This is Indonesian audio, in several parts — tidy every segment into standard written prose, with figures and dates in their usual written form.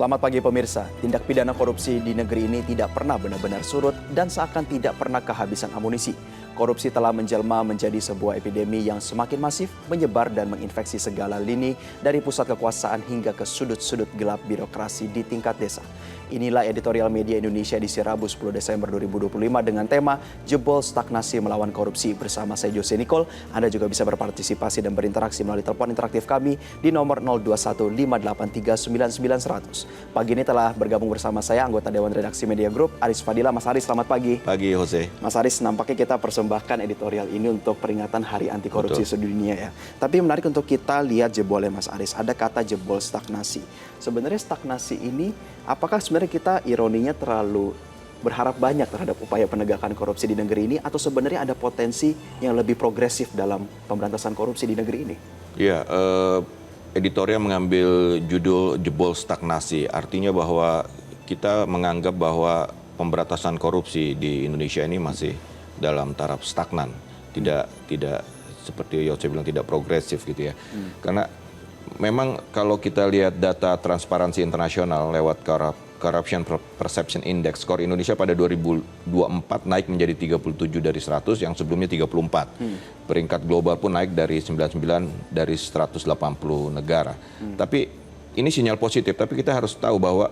Selamat pagi pemirsa, tindak pidana korupsi di negeri ini tidak pernah benar-benar surut dan seakan tidak pernah kehabisan amunisi. Korupsi telah menjelma menjadi sebuah epidemi yang semakin masif, menyebar dan menginfeksi segala lini dari pusat kekuasaan hingga ke sudut-sudut gelap birokrasi di tingkat desa. Inilah editorial media Indonesia di Rabu 10 Desember 2025 dengan tema Jebol Stagnasi Melawan Korupsi. Bersama saya Jose Nicole, Anda juga bisa berpartisipasi dan berinteraksi melalui telepon interaktif kami di nomor 0215839900. Pagi ini telah bergabung bersama saya anggota Dewan Redaksi Media Group, Aris Fadila. Mas Aris, selamat pagi. Pagi, Jose. Mas Aris, nampaknya kita persembahkan editorial ini untuk peringatan Hari Anti Korupsi sedunia ya. Tapi menarik untuk kita lihat jebolnya Mas Aris. Ada kata jebol stagnasi. Sebenarnya stagnasi ini, apakah sebenarnya kita ironinya terlalu berharap banyak terhadap upaya penegakan korupsi di negeri ini, atau sebenarnya ada potensi yang lebih progresif dalam pemberantasan korupsi di negeri ini? Ya, editorial mengambil judul jebol stagnasi. Artinya bahwa kita menganggap bahwa pemberantasan korupsi di Indonesia ini masih dalam taraf stagnan. Tidak seperti Yose bilang, tidak progresif gitu ya. Karena memang kalau kita lihat data Transparansi Internasional lewat Corruption Perception Index, skor Indonesia pada 2024 naik menjadi 37 dari 100 yang sebelumnya 34. Peringkat global pun naik dari 99 dari 180 negara. Tapi ini sinyal positif, tapi kita harus tahu bahwa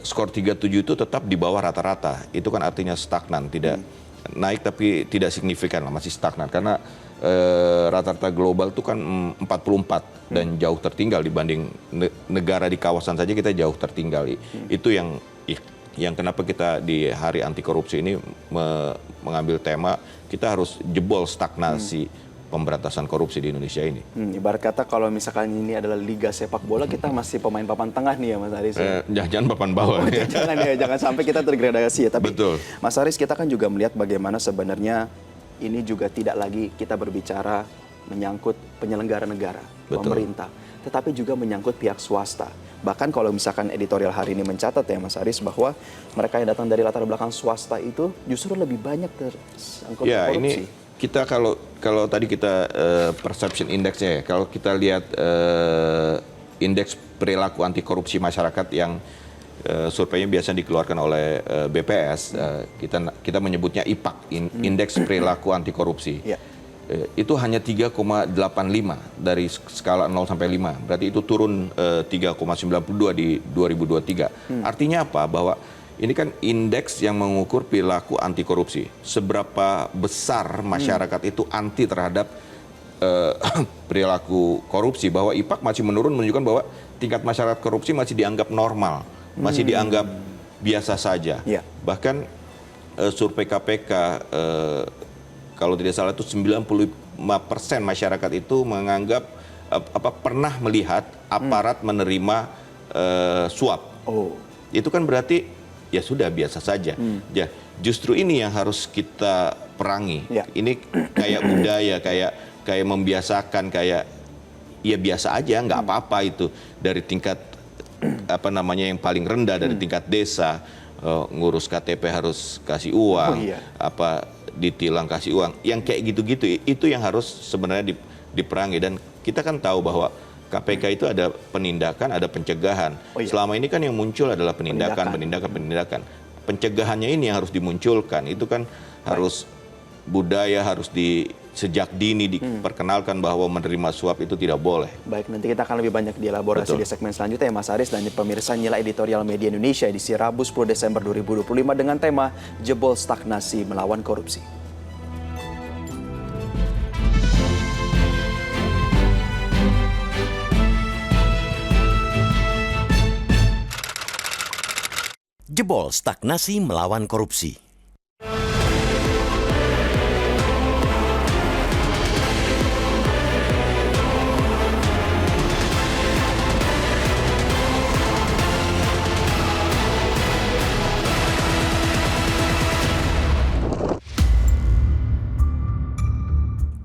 skor 37 itu tetap di bawah rata-rata. Itu kan artinya stagnan, tidak naik tapi tidak signifikan lah, masih stagnan. Karena rata-rata global itu kan 44 dan jauh tertinggal dibanding negara di kawasan saja, kita jauh tertinggal. Itu yang kenapa kita di Hari Anti Korupsi ini mengambil tema kita harus jebol stagnasi pemberantasan korupsi di Indonesia ini. Ibarat kata kalau misalkan ini adalah liga sepak bola, kita masih pemain papan tengah nih ya Mas Aris. Jangan papan bawah. Jangan sampai kita terdegradasi ya. Tapi betul. Mas Aris, kita kan juga melihat bagaimana sebenarnya ini juga tidak lagi kita berbicara menyangkut penyelenggara negara, pemerintah, tetapi juga menyangkut pihak swasta. Bahkan kalau misalkan editorial hari ini mencatat ya Mas Aris, bahwa mereka yang datang dari latar belakang swasta itu justru lebih banyak tersangkut korupsi. Ini kita kalau tadi kita perception index-nya ya, kalau kita lihat indeks perilaku anti korupsi masyarakat yang surveinya biasa dikeluarkan oleh BPS, kita menyebutnya IPAK, Indeks Perilaku Anti Korupsi. Itu hanya 3,85 dari skala 0 sampai 5. Berarti itu turun 3,92 di 2023. Artinya apa? Bahwa ini kan indeks yang mengukur perilaku anti korupsi. Seberapa besar masyarakat itu anti terhadap perilaku korupsi. Bahwa IPAK masih menurun, menunjukkan bahwa tingkat masyarakat korupsi masih dianggap normal. Masih dianggap biasa saja. Bahkan survei KPK kalau tidak salah itu 95% masyarakat itu menganggap pernah melihat aparat menerima suap. Itu kan berarti ya sudah biasa saja. Ya, justru ini yang harus kita perangi. Ini kayak budaya, kayak membiasakan, kayak ya biasa aja, nggak apa-apa itu dari tingkat yang paling rendah dari tingkat desa, ngurus KTP harus kasih uang, ditilang kasih uang, yang kayak gitu-gitu itu yang harus sebenarnya diperangi. Dan kita kan tahu bahwa KPK itu ada penindakan, ada pencegahan. Selama ini kan yang muncul adalah penindakan. Pencegahannya ini yang harus dimunculkan. Itu kan harus budaya, harus sejak dini diperkenalkan bahwa menerima suap itu tidak boleh. Baik, nanti kita akan lebih banyak dielaborasi di segmen selanjutnya ya Mas Aris. Dan pemirsa, inilah editorial media Indonesia di Rabu 10 Desember 2025 dengan tema Jebol Stagnasi Melawan Korupsi. Jebol Stagnasi Melawan Korupsi.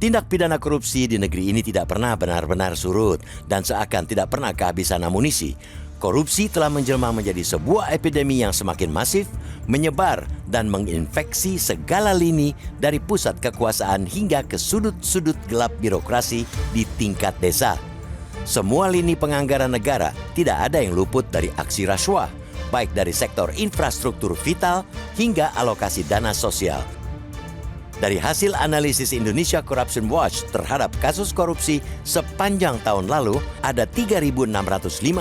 Tindak pidana korupsi di negeri ini tidak pernah benar-benar surut dan seakan tidak pernah kehabisan amunisi. Korupsi telah menjelma menjadi sebuah epidemi yang semakin masif, menyebar dan menginfeksi segala lini dari pusat kekuasaan hingga ke sudut-sudut gelap birokrasi di tingkat desa. Semua lini penganggaran negara tidak ada yang luput dari aksi rasuah, baik dari sektor infrastruktur vital hingga alokasi dana sosial. Dari hasil analisis Indonesia Corruption Watch terhadap kasus korupsi sepanjang tahun lalu, ada 3.605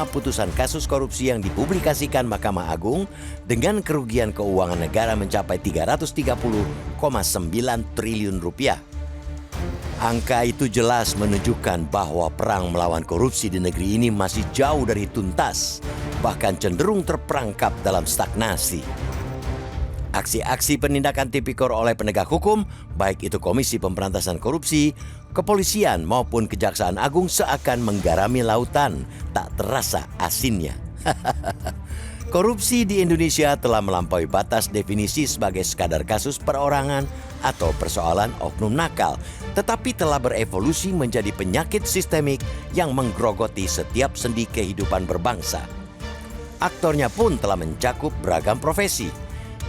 putusan kasus korupsi yang dipublikasikan Mahkamah Agung dengan kerugian keuangan negara mencapai 330,9 triliun rupiah. Angka itu jelas menunjukkan bahwa perang melawan korupsi di negeri ini masih jauh dari tuntas, bahkan cenderung terperangkap dalam stagnasi. Aksi-aksi penindakan tipikor oleh penegak hukum, baik itu Komisi Pemberantasan Korupsi, kepolisian maupun Kejaksaan Agung seakan menggarami lautan, tak terasa asinnya. Korupsi di Indonesia telah melampaui batas definisi sebagai sekadar kasus perorangan atau persoalan oknum nakal, tetapi telah berevolusi menjadi penyakit sistemik yang menggerogoti setiap sendi kehidupan berbangsa. Aktornya pun telah mencakup beragam profesi.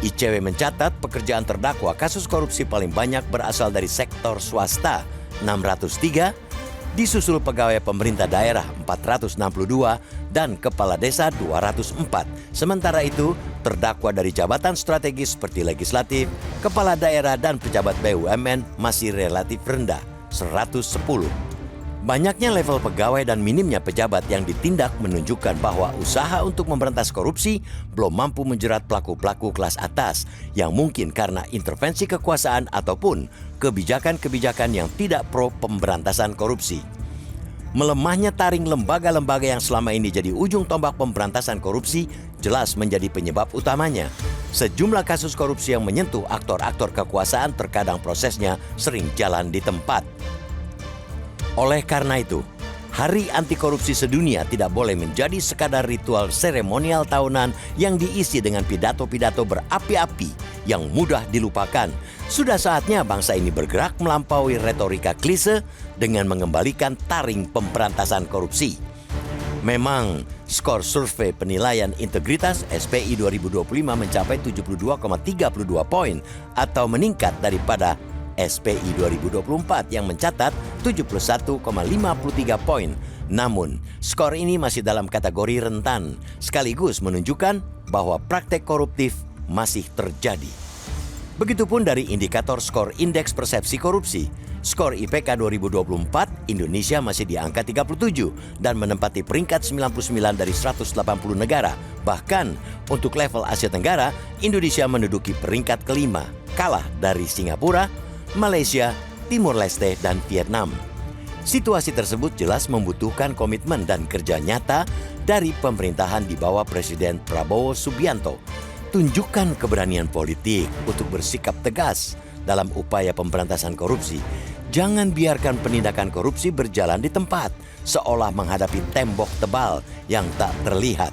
ICW mencatat pekerjaan terdakwa kasus korupsi paling banyak berasal dari sektor swasta, 603, disusul pegawai pemerintah daerah 462 dan kepala desa 204. Sementara itu, terdakwa dari jabatan strategis seperti legislatif, kepala daerah dan pejabat BUMN masih relatif rendah, 110. Banyaknya level pegawai dan minimnya pejabat yang ditindak menunjukkan bahwa usaha untuk memberantas korupsi belum mampu menjerat pelaku-pelaku kelas atas yang mungkin karena intervensi kekuasaan ataupun kebijakan-kebijakan yang tidak pro pemberantasan korupsi. Melemahnya taring lembaga-lembaga yang selama ini jadi ujung tombak pemberantasan korupsi jelas menjadi penyebab utamanya. Sejumlah kasus korupsi yang menyentuh aktor-aktor kekuasaan terkadang prosesnya sering jalan di tempat. Oleh karena itu, Hari Anti Korupsi Sedunia tidak boleh menjadi sekadar ritual seremonial tahunan yang diisi dengan pidato-pidato berapi-api yang mudah dilupakan. Sudah saatnya bangsa ini bergerak melampaui retorika klise dengan mengembalikan taring pemberantasan korupsi. Memang, skor survei penilaian integritas SPI 2025 mencapai 72,32 poin atau meningkat daripada SPI 2024 yang mencatat 71,53 poin. Namun, skor ini masih dalam kategori rentan, sekaligus menunjukkan bahwa praktek koruptif masih terjadi. Begitupun dari indikator skor indeks persepsi korupsi. Skor IPK 2024, Indonesia masih di angka 37 dan menempati peringkat 99 dari 180 negara. Bahkan, untuk level Asia Tenggara, Indonesia menduduki peringkat kelima, kalah dari Singapura, Malaysia, Timur Leste, dan Vietnam. Situasi tersebut jelas membutuhkan komitmen dan kerja nyata dari pemerintahan di bawah Presiden Prabowo Subianto. Tunjukkan keberanian politik untuk bersikap tegas dalam upaya pemberantasan korupsi. Jangan biarkan penindakan korupsi berjalan di tempat, seolah menghadapi tembok tebal yang tak terlihat.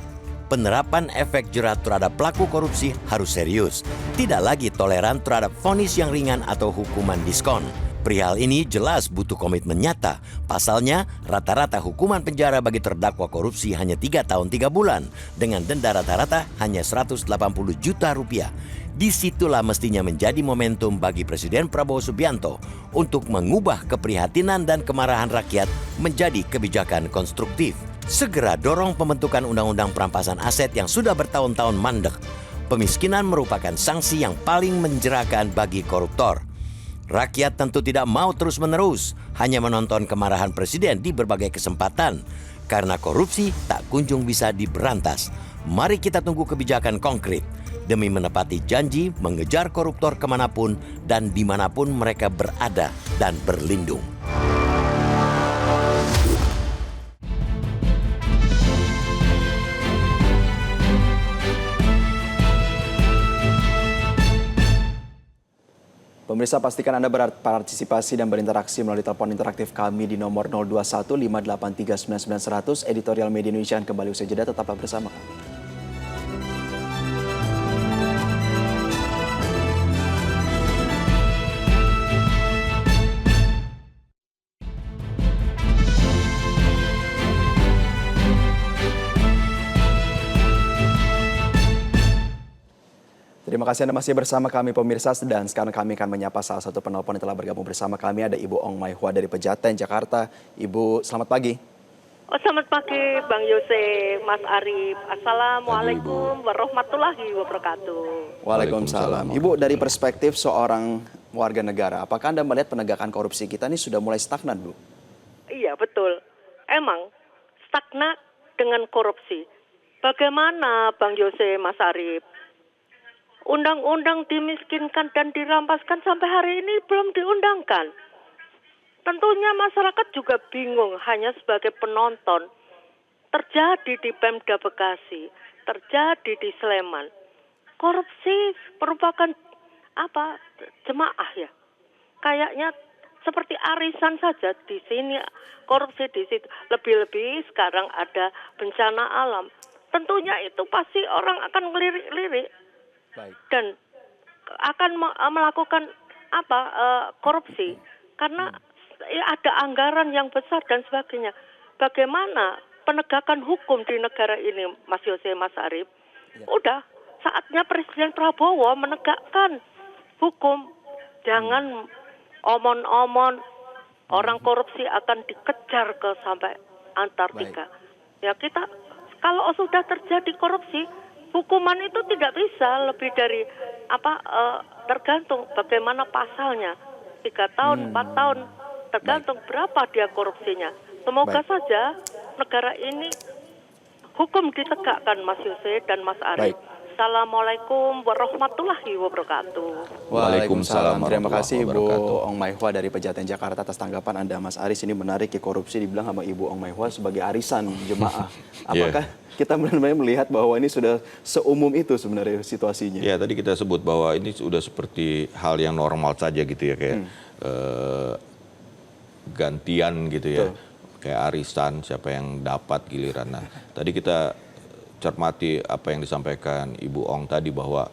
Penerapan efek jerat terhadap pelaku korupsi harus serius, tidak lagi toleran terhadap vonis yang ringan atau hukuman diskon. Perihal ini jelas butuh komitmen nyata. Pasalnya, rata-rata hukuman penjara bagi terdakwa korupsi hanya 3 tahun 3 bulan, dengan denda rata-rata hanya 180 juta rupiah. Disitulah mestinya menjadi momentum bagi Presiden Prabowo Subianto untuk mengubah keprihatinan dan kemarahan rakyat menjadi kebijakan konstruktif. Segera dorong pembentukan undang-undang perampasan aset yang sudah bertahun-tahun mandek. Pemiskinan merupakan sanksi yang paling menjerakan bagi koruptor. Rakyat tentu tidak mau terus-menerus hanya menonton kemarahan presiden di berbagai kesempatan. Karena korupsi tak kunjung bisa diberantas. Mari kita tunggu kebijakan konkret demi menepati janji mengejar koruptor kemanapun dan dimanapun mereka berada dan berlindung. Pemirsa, pastikan Anda berpartisipasi dan berinteraksi melalui telepon interaktif kami di nomor 021 583 99 100. Editorial Media Indonesia kembali usai jeda, tetaplah bersama kami. Terima kasih Anda masih bersama kami pemirsa, dan sekarang kami akan menyapa salah satu penelpon yang telah bergabung bersama kami. Ada Ibu Ong Maihua dari Pejaten, Jakarta. Ibu, selamat pagi. Oh, selamat pagi Bang Yose, Mas Arif. Assalamualaikum warahmatullahi wabarakatuh. Waalaikumsalam. Ibu, dari perspektif seorang warga negara, apakah Anda melihat penegakan korupsi kita ini sudah mulai stagnan, Bu? Iya, betul. Emang stagnan dengan korupsi. Bagaimana Bang Yose, Mas Arif? Undang-undang dimiskinkan dan dirampaskan sampai hari ini belum diundangkan. Tentunya masyarakat juga bingung hanya sebagai penonton. Terjadi di Pemda Bekasi, terjadi di Sleman. Korupsi merupakan jemaah ya. Kayaknya seperti arisan saja di sini, korupsi di situ. Lebih-lebih sekarang ada bencana alam. Tentunya itu pasti orang akan ngelirik-lirik dan akan melakukan korupsi karena ada anggaran yang besar dan sebagainya. Bagaimana penegakan hukum di negara ini, Mas Yose, Mas Arif? Udah saatnya Presiden Prabowo menegakkan hukum. Jangan omon-omon orang korupsi akan dikejar ke sampai Antartika. Ya, kita kalau sudah terjadi korupsi, hukuman itu tidak bisa lebih dari tergantung bagaimana pasalnya. 3 tahun, 4 tahun, tergantung berapa dia korupsinya. Semoga saja negara ini hukum ditegakkan, Mas Yose dan Mas Arif. Assalamualaikum warahmatullahi wabarakatuh. Waalaikumsalam. Terima kasih Bu Ong Maihwa dari Pejaten Jakarta atas tanggapan Anda, Mas Aris. Ini menarik ya, korupsi dibilang sama Ibu Ong Maihwa sebagai arisan jemaah. Apakah kita benar-benar melihat bahwa ini sudah seumum itu sebenarnya situasinya? Ya, tadi kita sebut bahwa ini sudah seperti hal yang normal saja gitu ya, kayak gantian gitu ya. Kayak arisan, siapa yang dapat giliran. Nah, tadi kita cermati apa yang disampaikan Ibu Ong tadi bahwa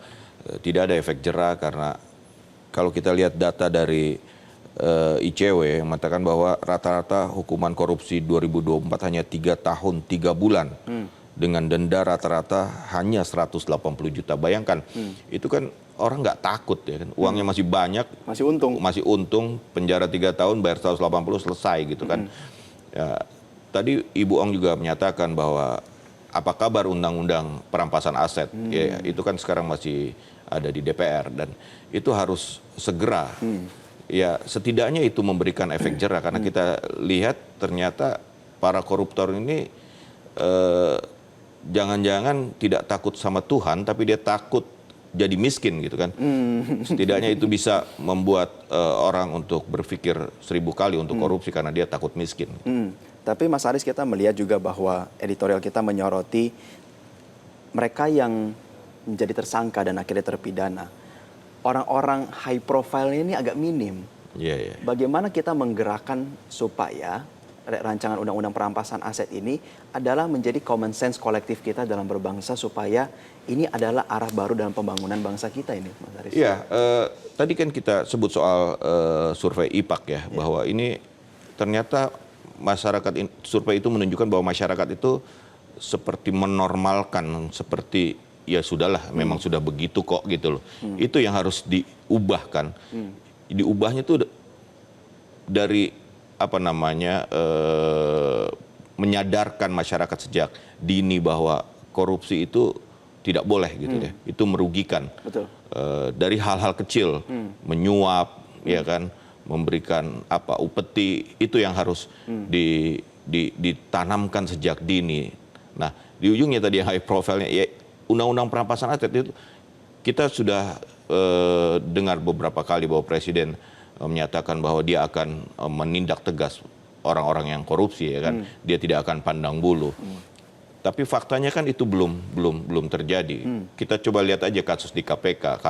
tidak ada efek jera karena kalau kita lihat data dari ICW yang mengatakan bahwa rata-rata hukuman korupsi 2024 hanya 3 tahun 3 bulan dengan denda rata-rata hanya 180 juta. Bayangkan, itu kan orang nggak takut ya kan, uangnya masih banyak, masih untung, penjara 3 tahun bayar 180 selesai gitu kan. Ya, tadi Ibu Ong juga menyatakan bahwa apa kabar undang-undang perampasan aset? Ya, itu kan sekarang masih ada di DPR dan itu harus segera. Ya, setidaknya itu memberikan efek jera karena kita lihat ternyata para koruptor ini jangan-jangan tidak takut sama Tuhan, tapi dia takut jadi miskin gitu kan. Setidaknya itu bisa membuat orang untuk berpikir 1000 kali untuk korupsi karena dia takut miskin. Tapi Mas Aris, kita melihat juga bahwa editorial kita menyoroti mereka yang menjadi tersangka dan akhirnya terpidana. Orang-orang high profile ini agak minim. Bagaimana kita menggerakkan supaya rancangan undang-undang perampasan aset ini adalah menjadi common sense kolektif kita dalam berbangsa supaya ini adalah arah baru dalam pembangunan bangsa kita ini, Mas Aris? Iya, tadi kan kita sebut soal survei IPAK ya, bahwa ini ternyata survei itu menunjukkan bahwa masyarakat itu seperti menormalkan, seperti ya sudahlah, memang sudah begitu kok gitu loh. Itu yang harus diubahkan. Diubahnya tuh dari menyadarkan masyarakat sejak dini bahwa korupsi itu tidak boleh gitu deh. Itu merugikan. Dari hal-hal kecil, menyuap, ya kan, memberikan upeti, itu yang harus ditanamkan sejak dini. Nah, di ujungnya tadi yang high profile-nya, ya undang-undang perampasan aset itu kita sudah dengar beberapa kali bahwa Presiden menyatakan bahwa dia akan menindak tegas orang-orang yang korupsi, ya kan, dia tidak akan pandang bulu. Tapi faktanya kan itu belum terjadi. Kita coba lihat aja kasus di KPK,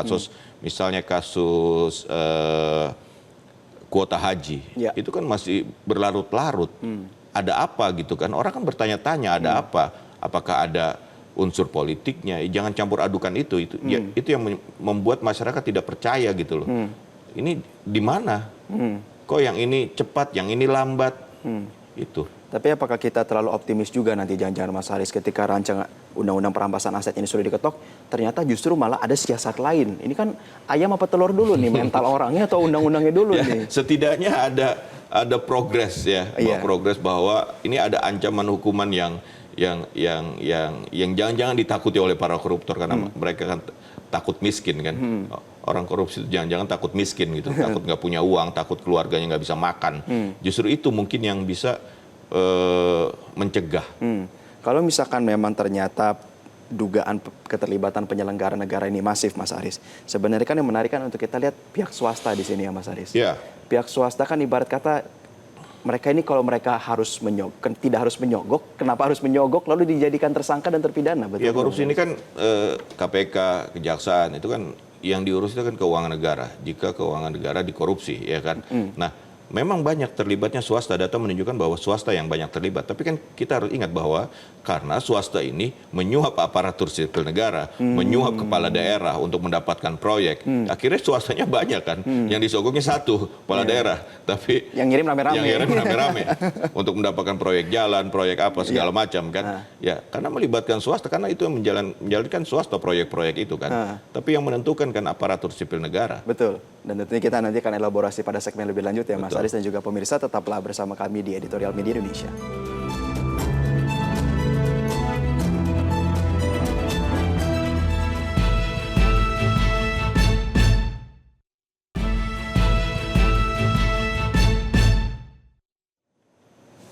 misalnya kasus kuota haji, itu kan masih berlarut-larut. Ada apa gitu kan? Orang kan bertanya-tanya ada apa? Apakah ada unsur politiknya? Jangan campur adukan itu. Itu yang membuat masyarakat tidak percaya gitu loh. Ini di mana? Kok yang ini cepat, yang ini lambat? Itu. Tapi apakah kita terlalu optimis juga nanti jangan-jangan Mas Haris ketika rancangan undang-undang perampasan aset ini sudah diketok, ternyata justru malah ada siasat lain. Ini kan ayam apa telur dulu nih, mental orangnya atau undang-undangnya dulu nih? Setidaknya ada progres ya, progres bahwa ini ada ancaman hukuman yang jangan-jangan ditakuti oleh para koruptor karena mereka kan takut miskin kan. Orang korupsi itu jangan-jangan takut miskin gitu, takut nggak punya uang, takut keluarganya nggak bisa makan. Justru itu mungkin yang bisa mencegah. Kalau misalkan memang ternyata dugaan keterlibatan penyelenggara negara ini masif, Mas Aris. Sebenarnya kan yang menarik kan untuk kita lihat pihak swasta di sini ya, Mas Aris. Ya. Pihak swasta kan ibarat kata mereka ini kalau mereka harus tidak harus menyogok, kenapa harus menyogok lalu dijadikan tersangka dan terpidana? Betul? Ya, korupsi ini kan KPK, Kejaksaan itu kan yang diurus itu kan keuangan negara. Jika keuangan negara dikorupsi, ya kan. Nah, memang banyak terlibatnya swasta. Data menunjukkan bahwa swasta yang banyak terlibat. Tapi kan kita harus ingat bahwa karena swasta ini menyuap aparatur sipil negara, menyuap kepala daerah untuk mendapatkan proyek. Akhirnya swastanya banyak kan. Yang disogoknya satu, kepala daerah. Tapi yang ngirim rame-rame. Untuk mendapatkan proyek jalan, proyek apa, segala macam kan. Ya, karena melibatkan swasta, karena itu yang menjalankan swasta proyek-proyek itu kan. Tapi yang menentukan kan aparatur sipil negara. Betul. Dan tentunya kita nanti akan elaborasi pada segmen lebih lanjut ya, Mas Aris dan juga pemirsa. Tetaplah bersama kami di Editorial Media Indonesia.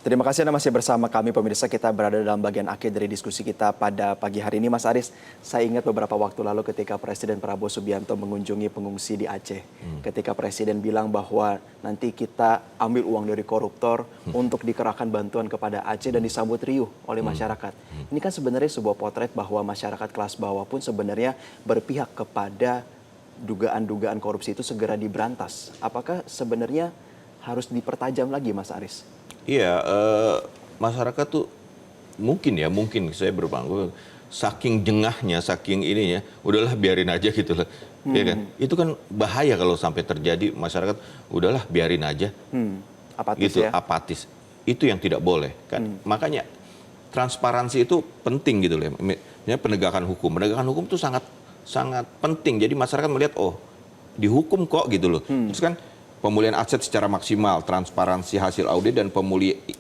Terima kasih Anda masih bersama kami pemirsa. Kita berada dalam bagian akhir dari diskusi kita pada pagi hari ini. Mas Aris, saya ingat beberapa waktu lalu ketika Presiden Prabowo Subianto mengunjungi pengungsi di Aceh. Ketika Presiden bilang bahwa nanti kita ambil uang dari koruptor untuk dikerahkan bantuan kepada Aceh dan disambut riuh oleh masyarakat. Ini kan sebenarnya sebuah potret bahwa masyarakat kelas bawah pun sebenarnya berpihak kepada dugaan-dugaan korupsi itu segera diberantas. Apakah sebenarnya harus dipertajam lagi, Mas Aris? Iya, masyarakat tuh mungkin saya berpangku saking jengahnya, saking ininya, udahlah biarin aja gitu lah, ya kan? Itu kan bahaya kalau sampai terjadi masyarakat, udahlah biarin aja, apatis gitu, ya? apatis. Itu yang tidak boleh kan? Makanya transparansi itu penting gitu loh. Ya, penegakan hukum itu sangat penting. Jadi masyarakat melihat dihukum kok gitu loh. Terus kan pemulihan aset secara maksimal, transparansi hasil audit dan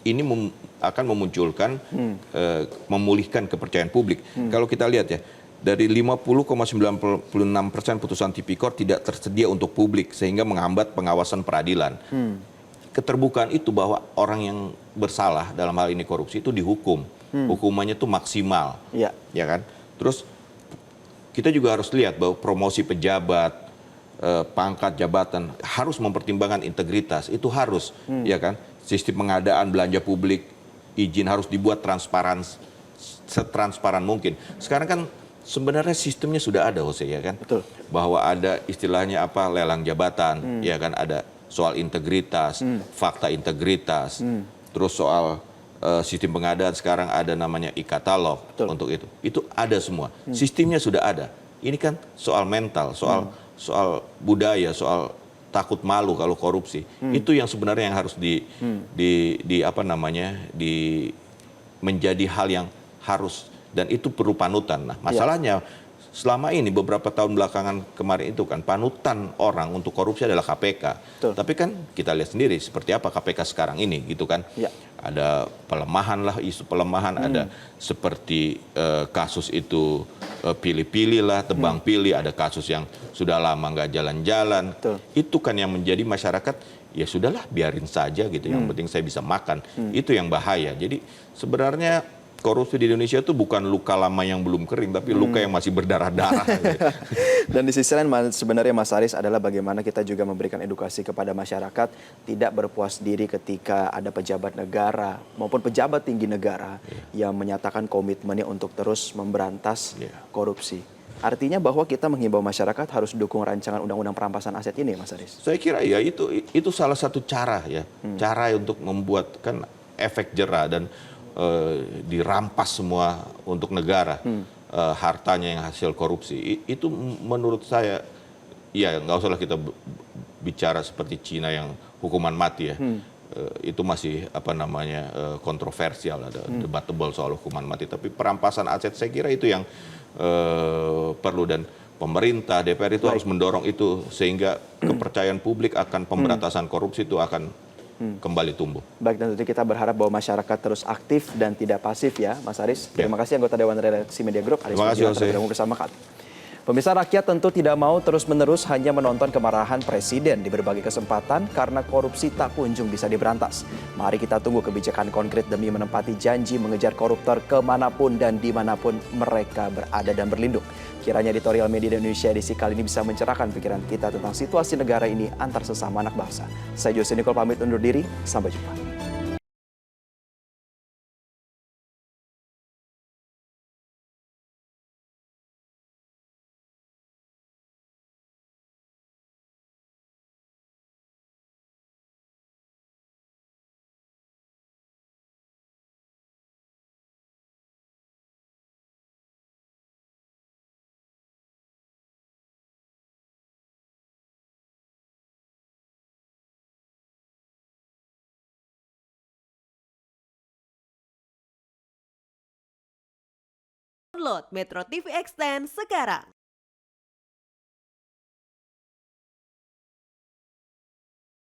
ini akan memunculkan, memulihkan kepercayaan publik. Kalau kita lihat ya, dari 50,96% putusan Tipikor tidak tersedia untuk publik sehingga menghambat pengawasan peradilan. Keterbukaan itu bahwa orang yang bersalah dalam hal ini korupsi itu dihukum, hukumannya itu maksimal, ya kan? Terus kita juga harus lihat bahwa promosi pejabat, pangkat jabatan harus mempertimbangkan integritas, itu harus, ya kan? Sistem pengadaan belanja publik, izin harus dibuat setransparan mungkin. Sekarang kan sebenarnya sistemnya sudah ada, Jose, ya kan? Betul. Bahwa ada istilahnya apa, lelang jabatan, ya kan? Ada soal integritas, fakta integritas, terus soal sistem pengadaan sekarang ada namanya e-katalog untuk itu. Itu ada semua. Sistemnya sudah ada. Ini kan soal mental, soal budaya, soal takut malu kalau korupsi. Itu yang sebenarnya yang harus menjadi hal yang harus, dan itu perlu panutan. Nah, masalahnya selama ini beberapa tahun belakangan kemarin itu kan panutan orang untuk korupsi adalah KPK. Betul. Tapi kan kita lihat sendiri seperti apa KPK sekarang ini gitu kan. Ya. Ada pelemahan lah, isu pelemahan, ada seperti kasus itu pilih-pilih lah, tebang pilih, ada kasus yang sudah lama nggak jalan-jalan. Itu kan yang menjadi masyarakat, ya sudahlah biarin saja gitu, yang penting saya bisa makan. Itu yang bahaya. Jadi sebenarnya korupsi di Indonesia itu bukan luka lama yang belum kering, tapi luka yang masih berdarah-darah. Dan di sisi lain sebenarnya Mas Aris adalah bagaimana kita juga memberikan edukasi kepada masyarakat, tidak berpuas diri ketika ada pejabat negara maupun pejabat tinggi negara yang menyatakan komitmennya untuk terus memberantas korupsi. Artinya bahwa kita menghimbau masyarakat harus dukung rancangan undang-undang perampasan aset ini, Mas Aris? Saya kira ya itu salah satu cara ya, cara untuk membuatkan efek jera dan dirampas semua untuk negara hartanya yang hasil korupsi. Itu menurut saya, ya nggak usahlah kita bicara seperti Cina yang hukuman mati ya. Itu masih kontroversial, ada debatable soal hukuman mati. Tapi perampasan aset saya kira itu yang perlu, dan pemerintah, DPR itu harus mendorong itu sehingga kepercayaan publik akan pemberantasan korupsi itu akan kembali tumbuh. Baik, tentu kita berharap bahwa masyarakat terus aktif dan tidak pasif ya, Mas Aris. Terima kasih anggota Dewan Redaksi Media Group, Aris Terima kasih, Budiman, Jose. bergabung bersama kami. Pemirsa, rakyat tentu tidak mau terus-menerus hanya menonton kemarahan presiden di berbagai kesempatan karena korupsi tak kunjung bisa diberantas. Mari kita tunggu kebijakan konkret demi menempati janji mengejar koruptor kemanapun dan dimanapun mereka berada dan berlindung. Kiranya editorial Media Indonesia edisi kali ini bisa mencerahkan pikiran kita tentang situasi negara ini antar sesama anak bangsa. Saya Jose Nicole pamit undur diri, sampai jumpa. Download Metro TV Extend sekarang.